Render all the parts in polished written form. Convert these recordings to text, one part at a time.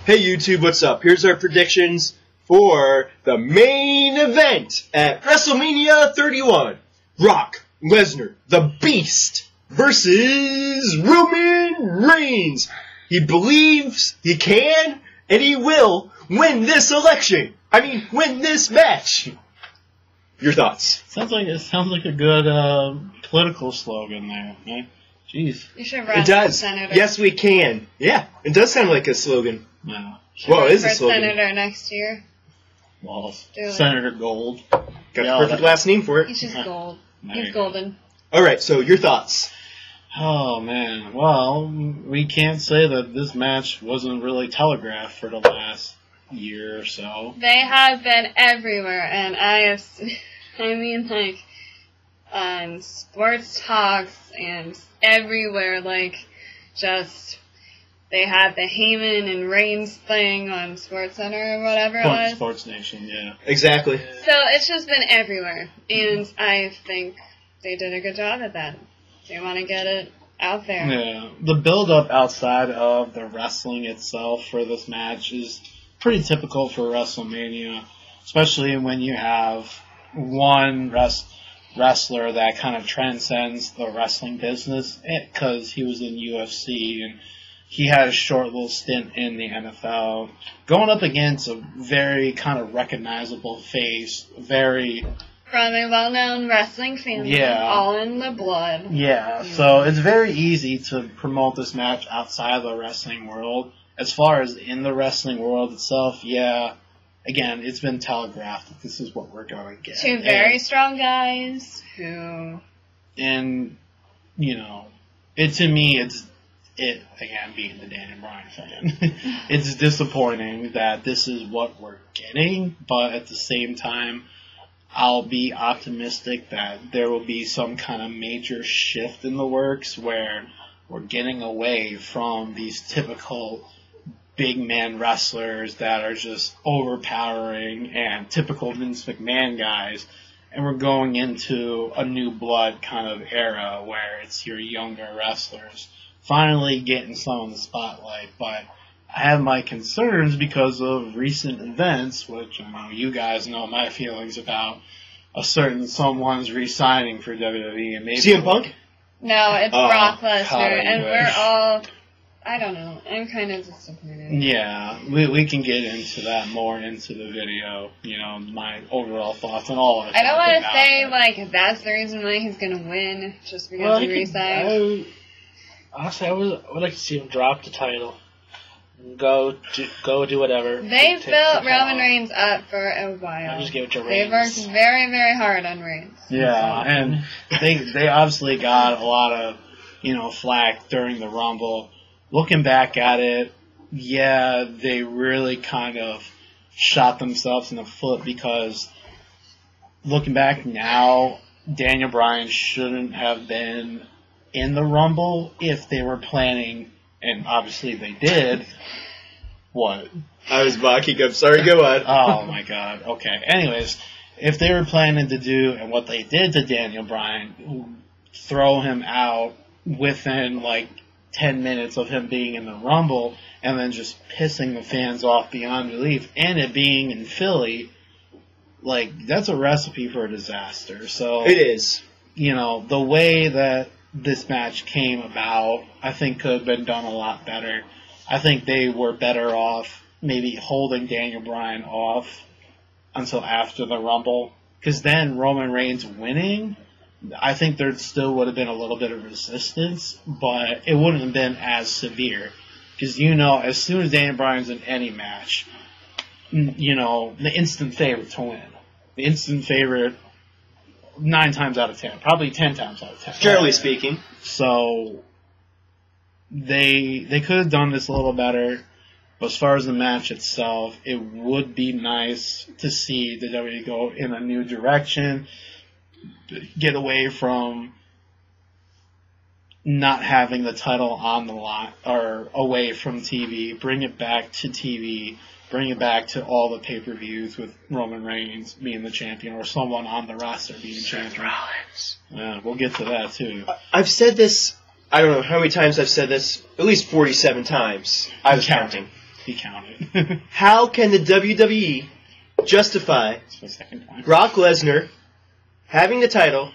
Hey YouTube, what's up? Here's our predictions for the main event at WrestleMania 31. Brock Lesnar, the Beast, versus Roman Reigns. He believes he can and he will win this election. Win this match. Your thoughts? Sounds like a good political slogan there, right? Jeez. You should run it does. for senator. Yes, we can. Yeah, it does sound like a slogan. No. Well, it is a for slogan. senator next year. Well, Do Senator Gold. Got the perfect last name for it. He's just gold. There He's golden. All right, so your thoughts? Oh, man. Well, we can't say that this match wasn't really telegraphed for the last year or so. They have been everywhere, and on sports talks and everywhere, they had the Heyman and Reigns thing on SportsCenter or whatever it was. Sports Nation, yeah. Exactly. So it's just been everywhere, and I think they did a good job at that. They want to get it out there. Yeah. The build-up outside of the wrestling itself for this match is pretty typical for WrestleMania, especially when you have one wrestler that kind of transcends the wrestling business, because he was in UFC and he had a short little stint in the NFL, going up against a very kind of recognizable face, very... From a well-known wrestling family, Yeah. all in the blood. Yeah, so it's very easy to promote this match outside of the wrestling world. As far as in the wrestling world itself, yeah, again, it's been telegraphed. This is what we're going to get. Two very strong guys who... And, you know, to me, again, being the Daniel Bryan fan, it's disappointing that this is what we're getting, but at the same time, I'll be optimistic that there will be some kind of major shift in the works where we're getting away from these typical big man wrestlers that are just overpowering and typical Vince McMahon guys, and we're going into a new blood kind of era where it's your younger wrestlers finally getting some of the spotlight. But I have my concerns because of recent events, which you guys know my feelings about a certain someone's re-signing for WWE. And maybe CM Punk? No, it's Brock Lesnar, God, and we're all... I don't know. I'm kind of disappointed. Yeah, we can get into that more into the video, my overall thoughts and all that. I don't want to say, that's the reason why he's going to win, just because he resigned. Honestly, I would like to see him drop the title. Go do whatever. They built Roman Reigns up for a while. I'll just give it to They Reigns. worked very, very hard on Reigns. Yeah, and they obviously got a lot of, flack during the Rumble. Looking back at it, yeah, they really kind of shot themselves in the foot, because looking back now, Daniel Bryan shouldn't have been in the Rumble if they were planning, and obviously they did. What? I was mocking. I'm sorry. Go on. Oh my God. Okay. Anyways, if they were planning to do, and what they did to Daniel Bryan, throw him out within 10 minutes of him being in the Rumble, and then just pissing the fans off beyond belief, and it being in Philly, that's a recipe for a disaster. So It is. The way that this match came about, I think could have been done a lot better. I think they were better off maybe holding Daniel Bryan off until after the Rumble, because then Roman Reigns winning, I think there still would have been a little bit of resistance, but it wouldn't have been as severe. Because, as soon as Daniel Bryan's in any match, the instant favorite to win. The instant favorite 9 times out of 10. Probably 10 times out of 10. Generally speaking. So, they could have done this a little better. But as far as the match itself, it would be nice to see the WWE go in a new direction. Get away from not having the title on the line or away from TV. Bring it back to TV. Bring it back to all the pay-per-views with Roman Reigns being the champion, or someone on the roster being champion. Seth Rollins. Yeah, we'll get to that too. I've said this, I don't know how many times I've said this, at least 47 times. I was counting. He counted. How can the WWE justify That's my second point. Brock Lesnar having the title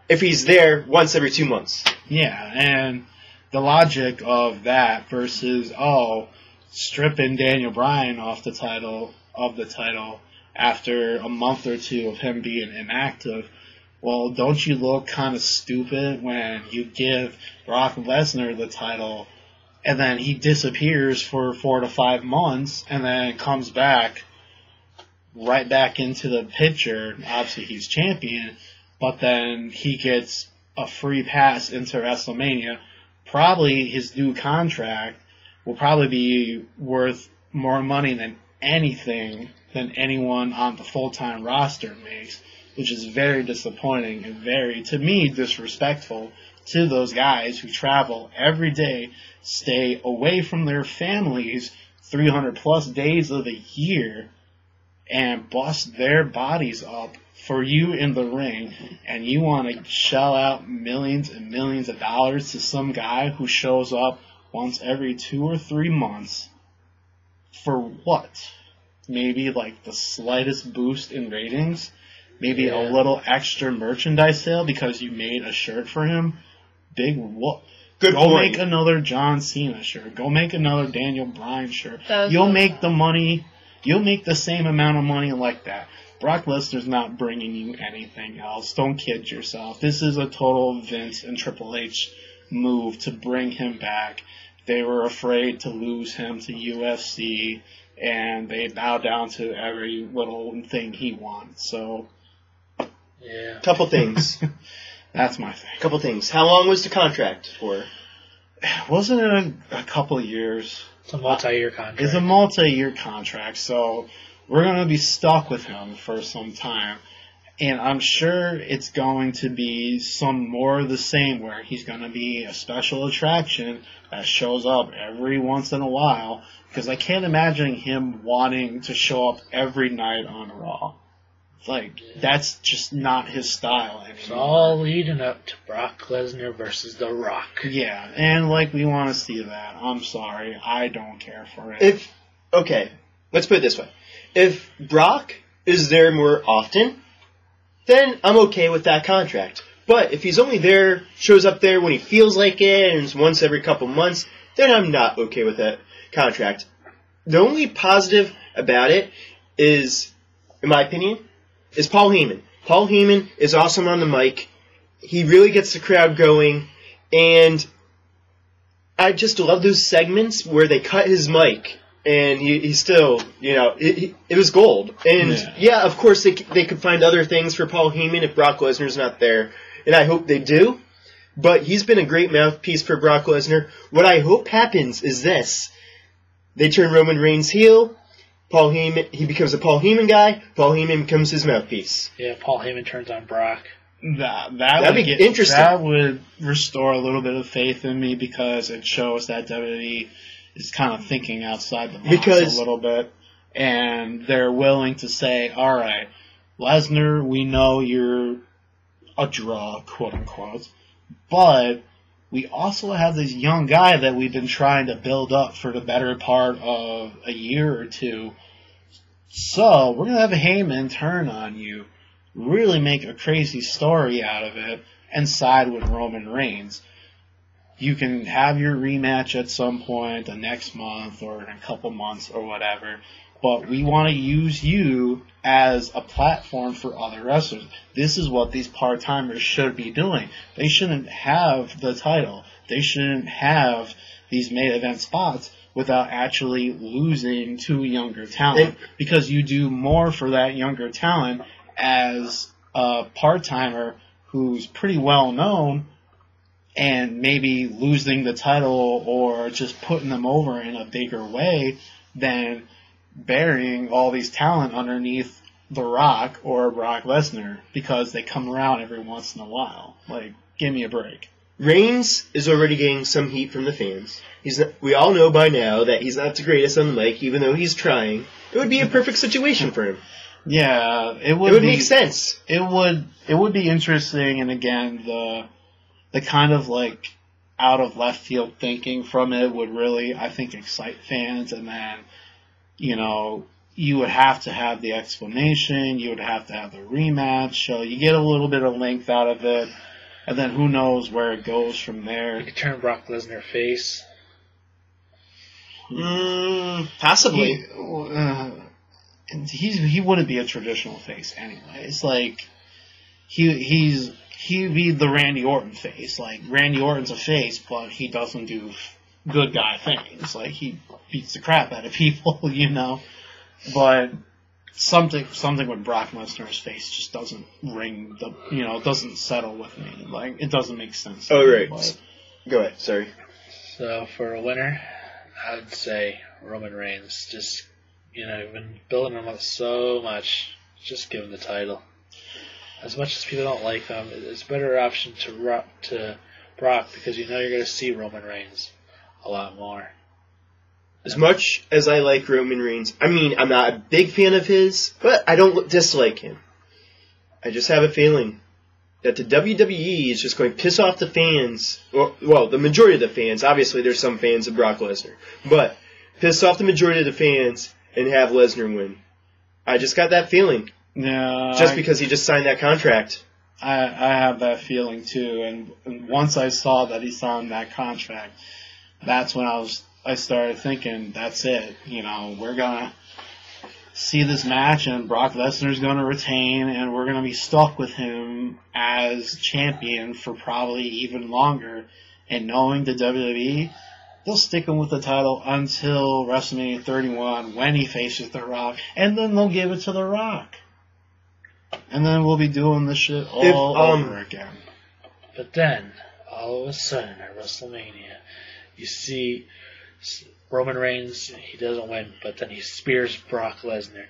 if he's there once every 2 months? Yeah, and the logic of that versus, stripping Daniel Bryan off the title after a month or two of him being inactive. Well, don't you look kind of stupid when you give Brock Lesnar the title and then he disappears for 4 to 5 months and then comes back right back into the picture? Obviously, he's champion, but then he gets a free pass into WrestleMania. Probably his new contract will probably be worth more money than anyone on the full-time roster makes, which is very disappointing and very, to me, disrespectful to those guys who travel every day, stay away from their families 300 plus days of the year, and bust their bodies up for you in the ring, and you want to shell out millions and millions of dollars to some guy who shows up once every 2 or 3 months for what? Maybe like the slightest boost in ratings? Maybe a little extra merchandise sale because you made a shirt for him? Big what? Good Go point. make another John Cena shirt. Go make another Daniel Bryan shirt. Those You'll look- make the money. You'll make the same amount of money like that. Brock Lesnar's not bringing you anything else. Don't kid yourself. This is a total Vince and Triple H move to bring him back. They were afraid to lose him to UFC, and they bow down to every little thing he wants. So, Yeah. Couple things. that's my thing. Couple things. How long was the contract for? Wasn't it a couple of years? It's a multi-year contract. It's a multi-year contract, so we're going to be stuck with him for some time. And I'm sure it's going to be some more of the same where he's going to be a special attraction that shows up every once in a while. Because I can't imagine him wanting to show up every night on Raw. Like, that's just not his style anymore. It's all leading up to Brock Lesnar versus The Rock. Yeah, and like we want to see that. I'm sorry, I don't care for it. Okay, let's put it this way. If Brock is there more often, then I'm okay with that contract. But if he's only there, shows up there when he feels like it, and it's once every couple months, then I'm not okay with that contract. The only positive about it is, in my opinion, is Paul Heyman. Paul Heyman is awesome on the mic. He really gets the crowd going, and I just love those segments where they cut his mic, and he still, it was gold. And yeah, of course they could find other things for Paul Heyman if Brock Lesnar's not there, and I hope they do. But he's been a great mouthpiece for Brock Lesnar. What I hope happens is this: they turn Roman Reigns heel. Paul Heyman, he becomes a Paul Heyman guy. Paul Heyman becomes his mouthpiece. Yeah, Paul Heyman turns on Brock. That'd be interesting. That would restore a little bit of faith in me because it shows that WWE is kind of thinking outside the box a little bit. And they're willing to say, all right, Lesnar, we know you're a draw, quote unquote, but we also have this young guy that we've been trying to build up for the better part of a year or two. So we're going to have Heyman turn on you, really make a crazy story out of it, and side with Roman Reigns. You can have your rematch at some point the next month or in a couple months or whatever, but we want to use you as a platform for other wrestlers. This is what these part-timers should be doing. They shouldn't have the title. They shouldn't have these main event spots without actually losing to younger talent, because you do more for that younger talent as a part-timer who's pretty well known and maybe losing the title or just putting them over in a bigger way than burying all these talent underneath The Rock or Brock Lesnar because they come around every once in a while. Like, give me a break. Reigns is already getting some heat from the fans. We all know by now that he's not the greatest on the mic, even though he's trying. It would be a perfect situation for him. Yeah, it would make sense. It would be interesting, and again, the kind of like out of left field thinking from it would really, I think, excite fans. And then, you would have to have the explanation. You would have to have the rematch. So you get a little bit of length out of it. And then who knows where it goes from there. You could turn Brock Lesnar face. Possibly. He wouldn't be a traditional face anyway. It's like he'd be the Randy Orton face. Like Randy Orton's a face, but he doesn't do good guy things. Like he beats the crap out of people, But something with Brock Lesnar's face just doesn't ring doesn't settle with me. Like it doesn't make sense. Oh right. But Go ahead. Sorry. So for a winner, I'd say Roman Reigns. Just you've been building him up so much. Just give him the title. As much as people don't like him, it's a better option to Brock because you're going to see Roman Reigns a lot more. As much as I like Roman Reigns, I'm not a big fan of his, but I don't dislike him. I just have a feeling that the WWE is just going to piss off the fans. Well, the majority of the fans. Obviously, there's some fans of Brock Lesnar. But piss off the majority of the fans and have Lesnar win. I just got that feeling. No, just because he just signed that contract. I have that feeling too, and once I saw that he signed that contract, that's when I started thinking, that's it. We're gonna see this match, and Brock Lesnar's gonna retain, and we're gonna be stuck with him as champion for probably even longer. And knowing the WWE, they'll stick him with the title until WrestleMania 31 when he faces The Rock, and then they'll give it to The Rock. And then we'll be doing this shit all over again. But then, all of a sudden, at WrestleMania, you see Roman Reigns, he doesn't win, but then he spears Brock Lesnar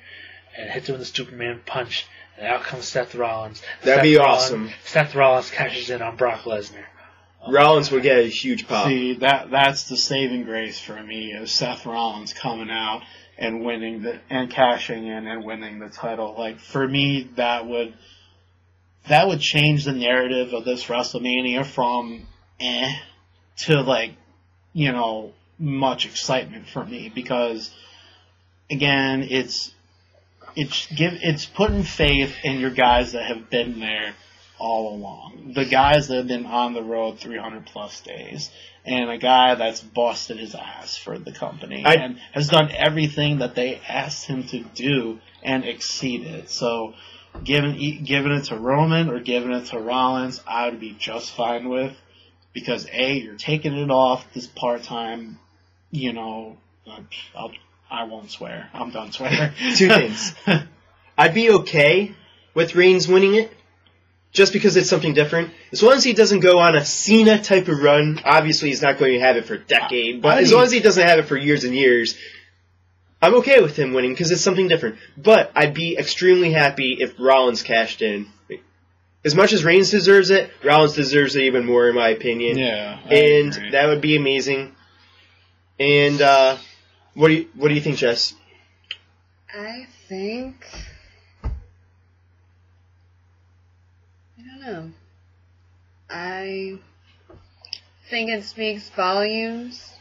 and hits him with the Superman punch, and out comes Seth Rollins. That'd be awesome. Seth Rollins cashes in on Brock Lesnar. Rollins would get a huge pop. See, that's the saving grace for me, is Seth Rollins coming out and cashing in and winning the title. Like, for me, that would change the narrative of this WrestleMania from to much excitement for me, because again, it's putting faith in your guys that have been there all along. The guys that have been on the road 300 plus days, and a guy that's busted his ass for the company and has done everything that they asked him to do and exceeded. So giving it to Roman or giving it to Rollins, I would be just fine with, because you're taking it off this part-time, I won't swear. I'm done swearing. Two things. I'd be okay with Reigns winning it, just because it's something different. As long as he doesn't go on a Cena type of run, obviously he's not going to have it for a decade, but as long as he doesn't have it for years and years, I'm okay with him winning because it's something different. But I'd be extremely happy if Rollins cashed in. As much as Reigns deserves it, Rollins deserves it even more, in my opinion. Yeah, and agree. That would be amazing. And what do you think, Jess? I think, I don't know. I think it speaks volumes.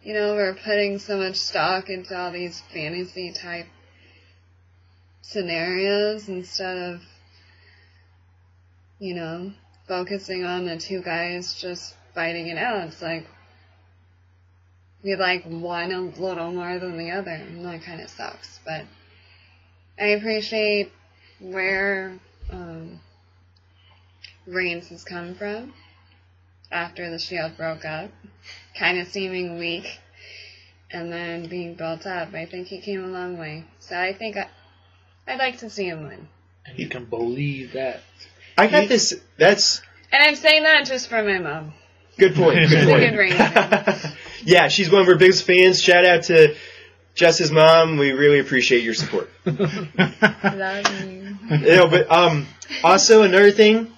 We're putting so much stock into all these fantasy type scenarios instead of, focusing on the two guys just fighting it out. It's like we like one a little more than the other, and that kind of sucks. But I appreciate where Reigns has come from after the Shield broke up, kind of seeming weak, and then being built up. I think he came a long way. So I think I'd like to see him win. And you can believe that. I got this. That's. And I'm saying that just for my mom. Good point. Good She's point. a good Reigns fan. Yeah, she's one of our biggest fans. Shout out to Jess's mom. We really appreciate your support. Love you. But also another thing,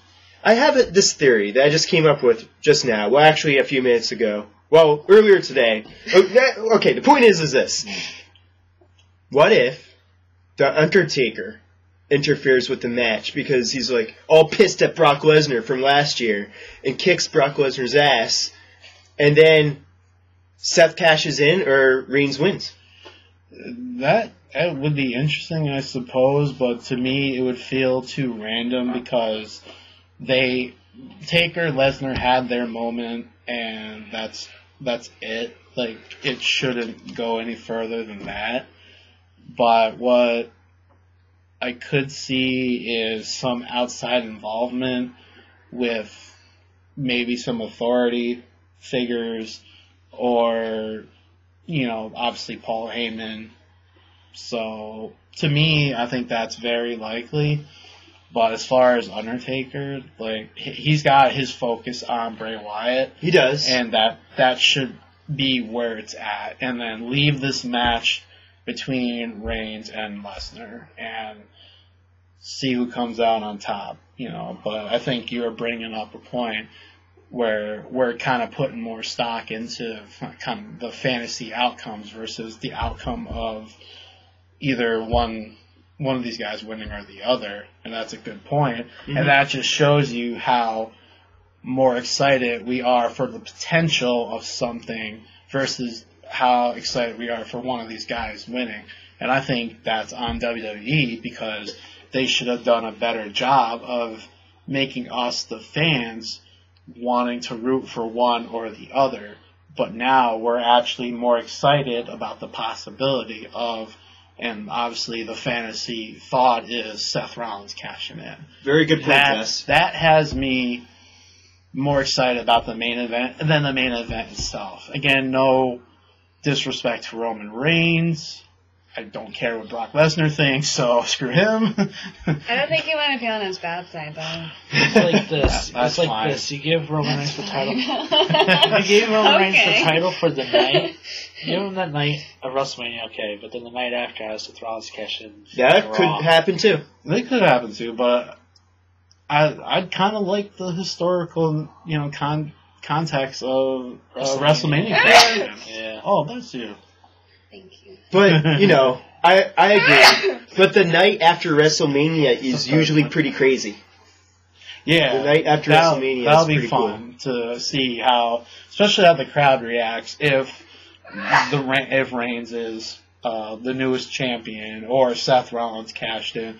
I have this theory that I just came up with just now. Well, actually, a few minutes ago. Well, earlier today. Okay, the point is this. What if The Undertaker interferes with the match because he's like all pissed at Brock Lesnar from last year and kicks Brock Lesnar's ass, and then Seth cashes in or Reigns wins. That would be interesting, I suppose, but to me it would feel too random because Taker, Lesnar had their moment, and that's it. Like, it shouldn't go any further than that. But what I could see is some outside involvement with maybe some authority figures or, obviously Paul Heyman. So, to me, I think that's very likely. But as far as Undertaker, like, he's got his focus on Bray Wyatt. He does. And that should be where it's at. And then leave this match between Reigns and Lesnar and see who comes out on top, But I think you're bringing up a point where we're kind of putting more stock into kind of the fantasy outcomes versus the outcome of either one of these guys winning or the other, and that's a good point. Mm-hmm. And that just shows you how more excited we are for the potential of something versus how excited we are for one of these guys winning. And I think that's on WWE because they should have done a better job of making us, the fans, wanting to root for one or the other. But now we're actually more excited about the possibility of, and obviously the fantasy thought is Seth Rollins cashing in. Very good point, Jess. That has me more excited about the main event than the main event itself. Again, no disrespect to Roman Reigns. I don't care what Brock Lesnar thinks, so screw him. I don't think you want to be on his bad side, though. It's like this. That's it's like fine. this. You give Roman Reigns the title. You gave Roman Reigns the title for the night. Give him that night of WrestleMania, okay, but then the night after has Seth Rollins cash in. That could happen too. They could happen too, but I'd kind of like the historical, context of WrestleMania. Yeah. Oh, that's you. Thank you. But, I agree. But the night after WrestleMania is usually pretty crazy. Yeah. The night after WrestleMania that'll is be pretty fun to see how, especially how the crowd reacts if Reigns is the newest champion or Seth Rollins cashed in.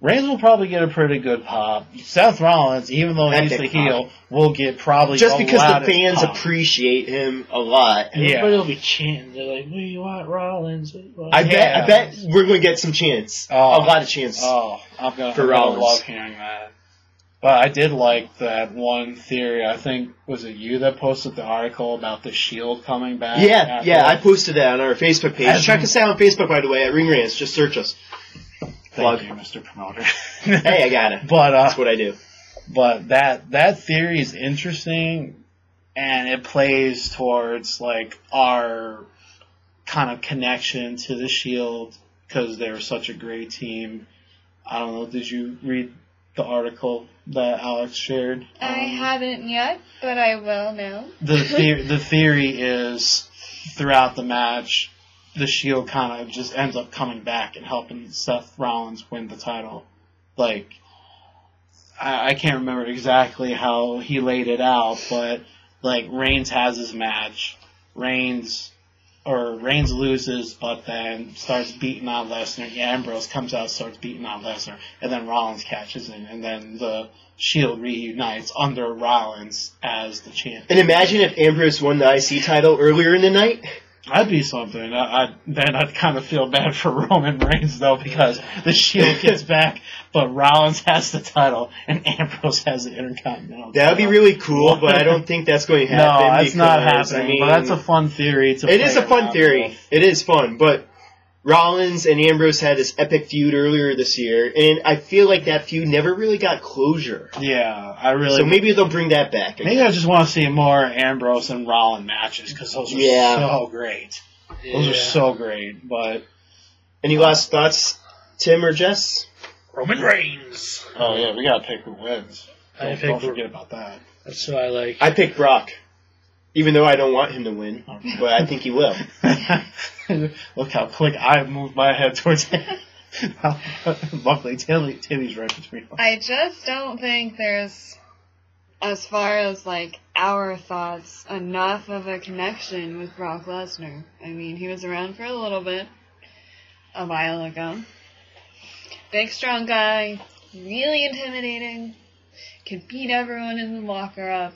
Reigns will probably get a pretty good pop. Seth Rollins, even though he's the heel, will get probably just because the fans pop. appreciate him a lot. Everybody will be chanting. They're like, "We want Rollins." I bet we're going to get some chants. A lot of chants. I'm gonna Rollins. love hearing that. But I did like that one theory. I think, was it you that posted the article about the Shield coming back? Yeah, I posted that on our Facebook page. Check us out on Facebook, by the way, at Ring Rants. Just search us. Thank you, Mr. Promoter. Hey, I got it. But that's what I do. But that theory is interesting, and it plays towards like our kind of connection to the Shield because they're such a great team. I don't know. Did you read the article that Alex shared? I haven't yet, but I will now. The theory is throughout the match, the Shield kind of just ends up coming back and helping Seth Rollins win the title. Like, I can't remember exactly how he laid it out, but like Reigns has his match. Reigns loses, but then starts beating on Lesnar. Ambrose comes out, starts beating on Lesnar, and then Rollins catches in, and then the Shield reunites under Rollins as the champion. And imagine if Ambrose won the IC title earlier in the night. That'd be something. Then I'd kind of feel bad for Roman Reigns, though, because the Shield gets back, but Rollins has the title, and Ambrose has the Intercontinental title. That would be really cool, but I don't think that's going to happen. No, that's not happening, but that's a fun theory to play. It is a fun theory. It is fun, but Rollins and Ambrose had this epic feud earlier this year, and I feel like that feud never really got closure. Yeah, So maybe they'll bring that back. Maybe I just want to see more Ambrose and Rollins matches, because those are so great. Those are so great, but... Any last thoughts, Tim or Jess? Roman Reigns. Oh, yeah, we gotta pick who wins. Don't forget about that. That's who I like. I picked Brock. Even though I don't want him to win, but I think he will. Look how quick I moved my head towards him. Luckily, Timmy's right between us. I just don't think there's, as far as like our thoughts, enough of a connection with Brock Lesnar. I mean, he was around for a little bit, a while ago. Big, strong guy, really intimidating, could beat everyone in the locker up.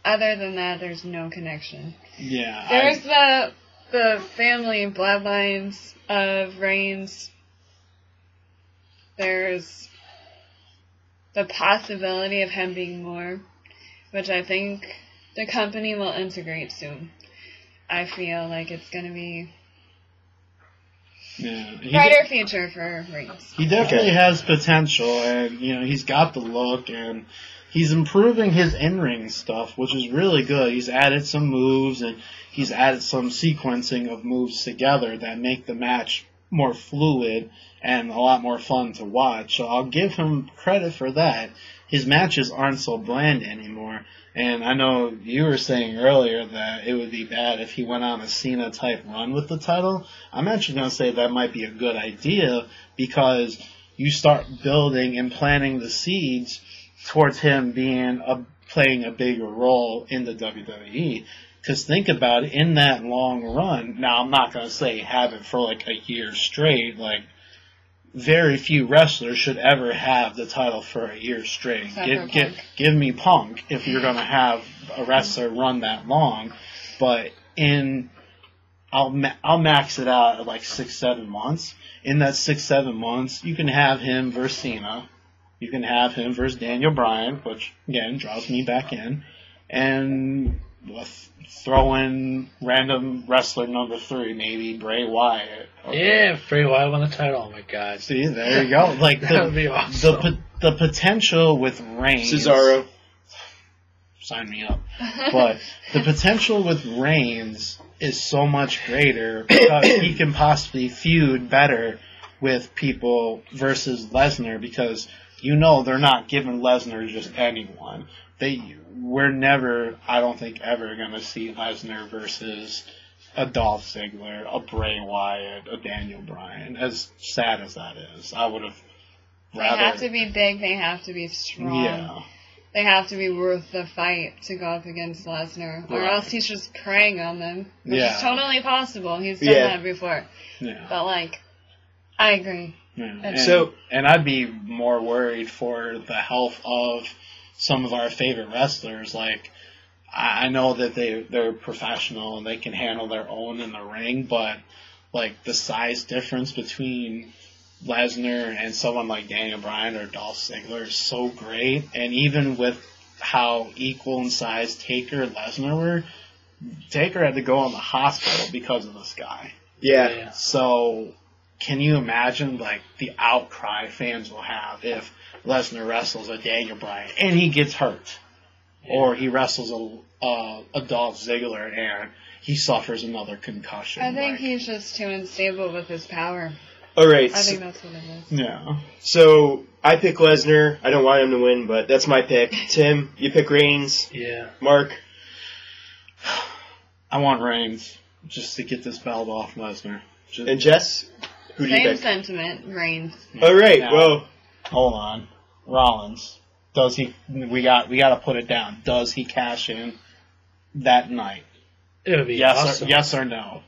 Other than that, there's no connection. Yeah. There's the family bloodlines of Reigns. There's the possibility of him being more, which I think the company will integrate soon. I feel like it's going to be brighter future for Reigns. He definitely has potential, and he's got the look, and he's improving his in-ring stuff, which is really good. He's added some moves, and he's added some sequencing of moves together that make the match more fluid and a lot more fun to watch. So I'll give him credit for that. His matches aren't so bland anymore. And I know you were saying earlier that it would be bad if he went on a Cena-type run with the title. I'm actually going to say that might be a good idea because you start building and planting the seeds towards him playing a bigger role in the WWE. Because think about it, in that long run, now I'm not going to say have it for like a year straight, like very few wrestlers should ever have the title for a year straight. Give me Punk if you're going to have a wrestler run that long. But I'll max it out at like 6-7 months. In that 6-7 months, you can have him versus Cena. You can have him versus Daniel Bryan, which again draws me back in, and throw in random wrestler number 3, maybe Bray Wyatt. Yeah, Bray Wyatt won the title. Oh my God! See, there you go. Like that would be awesome. The potential with Reigns. Cesaro. Sign me up. But the potential with Reigns is so much greater because he can possibly feud better with people versus Lesnar because they're not giving Lesnar just anyone. We're never, I don't think, ever going to see Lesnar versus a Dolph Ziggler, a Bray Wyatt, a Daniel Bryan. As sad as that is, I would have rather... They have to be big, they have to be strong. Yeah. They have to be worth the fight to go up against Lesnar. Or else he's just preying on them. Which is totally possible. He's done that before. Yeah. But, I agree. Yeah. And I'd be more worried for the health of some of our favorite wrestlers. Like, I know that they're professional and they can handle their own in the ring, but the size difference between Lesnar and someone like Daniel Bryan or Dolph Ziggler is so great. And even with how equal in size Taker and Lesnar were, Taker had to go in the hospital because of this guy. Yeah. So can you imagine the outcry fans will have if Lesnar wrestles a Daniel Bryan and he gets hurt, or he wrestles a Dolph Ziggler and he suffers another concussion? I think he's just too unstable with his power. All right. I think that's what it is. Yeah. So I pick Lesnar. I don't want him to win, but that's my pick. Tim, you pick Reigns. Yeah. Mark. I want Reigns just to get this belt off Lesnar. And Jess, who do you pick? Same sentiment, Reigns. All right. Now, well, hold on. Rollins. Does he? We got to put it down. Does he cash in that night? It would be yes awesome. Yes or no?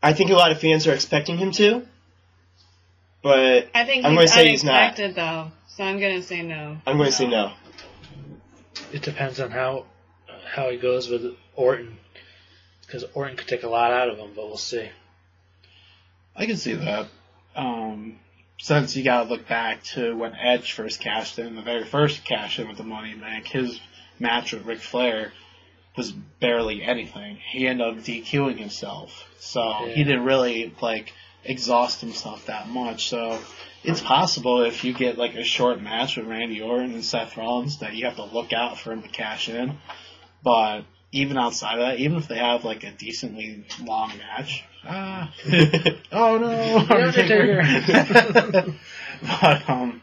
I think a lot of fans are expecting him to, but I think I'm going to say he's not. Unexpected, though, so I'm going to say no. I'm going to say no. It depends on how he goes with Orton, because Orton could take a lot out of him, but we'll see. I can see that. Since you got to look back to when Edge first cashed in, the very first cash in with the Money in the Bank, his match with Ric Flair was barely anything. He ended up DQing himself. So he didn't really, exhaust himself that much. So it's possible if you get, a short match with Randy Orton and Seth Rollins that you have to look out for him to cash in. But even outside of that, even if they have, a decently long match, oh no, Undertaker. But,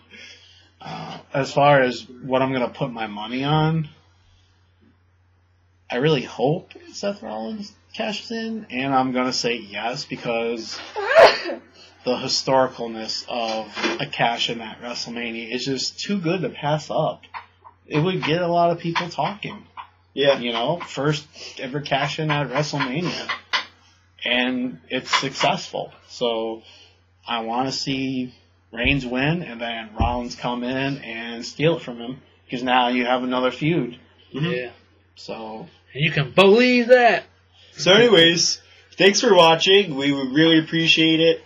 as far as what I'm going to put my money on, I really hope Seth Rollins cashes in? And I'm going to say yes, because the historicalness of a cash-in at WrestleMania is just too good to pass up. It would get a lot of people talking. Yeah. You know, first ever cash-in at WrestleMania. And it's successful. So I want to see Reigns win, and then Rollins come in and steal it from him, because now you have another feud. Mm-hmm. Yeah. So, And you can believe that. So anyways, thanks for watching. We would really appreciate it.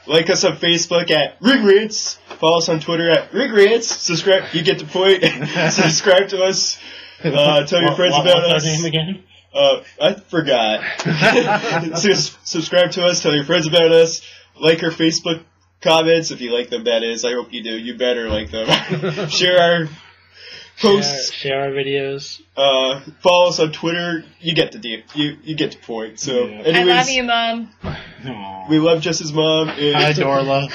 Like us on Facebook at Rants. Follow us on Twitter at Rants. Subscribe. You get the point. Subscribe to us. Tell your friends about us. What's our name again? I forgot. Subscribe to us. Tell your friends about us. Like our Facebook comments if you like them. That is, I hope you do. You better like them. Share our posts. Share our videos. Follow us on Twitter. You get the deal. You get the point. So, Yeah. anyways, I love you, Mom. Aww. we love Jess's mom. And Hi, Dorla.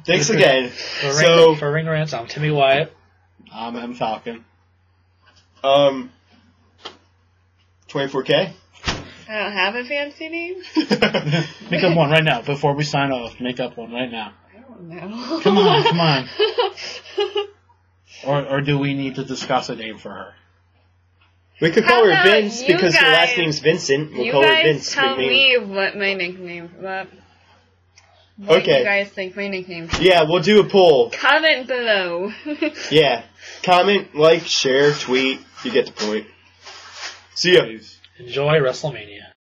thanks again. For Ring Rants, I'm Timmy Wyatt. I'm M. Falcon. 24K. I don't have a fancy name. Make up one right now before we sign off. Make up one right now. I don't know. Come on. Or do we need to discuss a name for her? We could How call her about Vince you because her guys- last name's Vincent. We'll You call her guys Vince. tell nickname. me what my nickname. What Okay. you guys think my nickname should be. Yeah, we'll do a poll. Comment below. Yeah. Comment, like, share, tweet. You get the point. See ya. Enjoy WrestleMania.